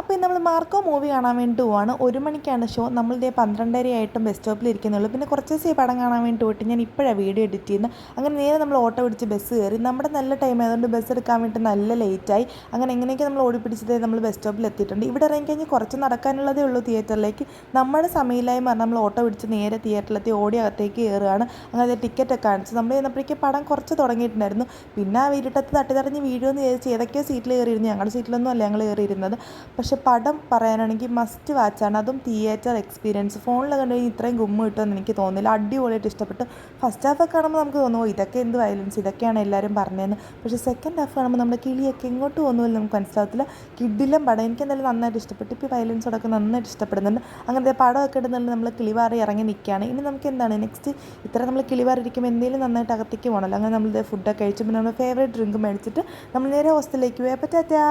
അപ്പോൾ നമ്മൾ Marco movie കാണാൻ വേണ്ടി പോവാണ്. 1 മണിക്കാണ് ഷോ. നമ്മളിതേ 12:30 ആയിട്ടും ബസ് സ്റ്റോപ്പിൽ ഇരിക്കുന്നുള്ളൂ. പിന്നെ കുറച്ച് ദിവസം ഈ പടം കാണാൻ വേണ്ടി പോയിട്ട് ഞാൻ ഇപ്പോഴാണ് വീഡിയോ എഡിറ്റ് ചെയ്യുന്നത്. അങ്ങനെ നേരെ നമ്മൾ ഓട്ടോ പിടിച്ച് ബസ് കയറി. നമ്മുടെ നല്ല ടൈം ആയതുകൊണ്ട് ബസ് എടുക്കാൻ വേണ്ടി നല്ല ലേറ്റായി. അങ്ങനെ എങ്ങനെയൊക്കെ നമ്മൾ ഓടിപ്പിടിച്ചതേ നമ്മൾ ബസ് സ്റ്റോപ്പിൽ എത്തിയിട്ടുണ്ട്. ഇവിടെ ഇറങ്ങി കഴിഞ്ഞ് കുറച്ച് നടക്കാനുള്ളതേ ഉള്ളൂ തിയേറ്ററിലേക്ക്. നമ്മുടെ സമയമില്ലായ്മ പറഞ്ഞാൽ നമ്മൾ ഓട്ടോ പിടിച്ച് നേരെ തിയേറ്ററിലെത്തി ഓടി അകത്തേക്ക് കയറുകയാണ്. അങ്ങനെ ടിക്കറ്റൊക്കെ കാണിച്ചു. നമ്മൾ ചെന്നപ്പോഴേക്കും പടം കുറച്ച് തുടങ്ങിയിട്ടുണ്ടായിരുന്നു. പിന്നെ ആ വീട്ടിട്ടത്ത് തട്ടിത്തറിഞ്ഞ് വീഴുമെന്ന് വിചാരിച്ച് ഏതൊക്കെയോ സീറ്റിൽ കയറിയിരുന്നു. ഞങ്ങളുടെ സീറ്റിലൊന്നും അല്ല ഞങ്ങൾ കയറിയിരുന്നത്. പക്ഷെ പടം പറയാനാണെങ്കിൽ മസ്റ്റ് വാച്ചാണ്. അതും തിയേറ്റർ എക്സ്പീരിയൻസ്. ഫോണിൽ കണ്ടു കഴിഞ്ഞാൽ ഇത്രയും ഗുമ്മ കിട്ടുമെന്ന് എനിക്ക് തോന്നുന്നില്ല. അടിപൊളിയായിട്ട് ഇഷ്ടപ്പെട്ടു. ഫസ്റ്റ് ഹാഫൊക്കെ കാണുമ്പോൾ നമുക്ക് തോന്നുമോ ഇതൊക്കെ എന്ത് വയലൻസ്, ഇതൊക്കെയാണ് എല്ലാവരും പറഞ്ഞതെന്ന്. പക്ഷേ സെക്കൻഡ് ഹാഫ് കാണുമ്പോൾ നമ്മുടെ കിളിയൊക്കെ എങ്ങോട്ട് പോകുന്നുമില്ല നമുക്ക് മനസ്സിലാകത്തില്ല. കിഡിലും പടം എനിക്ക് എന്തായാലും നന്നായിട്ട് ഇഷ്ടപ്പെട്ടു. ഇപ്പോൾ വയലൻസോടൊക്കെ നന്നായിട്ട് ഇഷ്ടപ്പെടുന്നുണ്ട്. അങ്ങനത്തെ പടമൊക്കെ ഇടുന്നുണ്ട്. നമ്മൾ കിളിവാറി ഇറങ്ങി നിൽക്കുകയാണ്. ഇനി നമുക്ക് എന്താണ് നെക്സ്റ്റ്, ഇത്ര നമ്മൾ കിളിവാറി ഇരിക്കുമ്പോൾ എന്തെങ്കിലും നന്നായിട്ട് അകത്തേക്ക് പോകണമല്ലോ. അങ്ങനെ നമ്മൾ ഫുഡൊക്കെ കഴിച്ചു. പിന്നെ നമ്മൾ ഫേവറേറ്റ് ഡ്രിങ്ക് മേടിച്ചിട്ട് നമ്മൾ നേരെ ഹോസ്റ്റലിലേക്ക് പോയി. അപ്പോൾ ടാറ്റാ.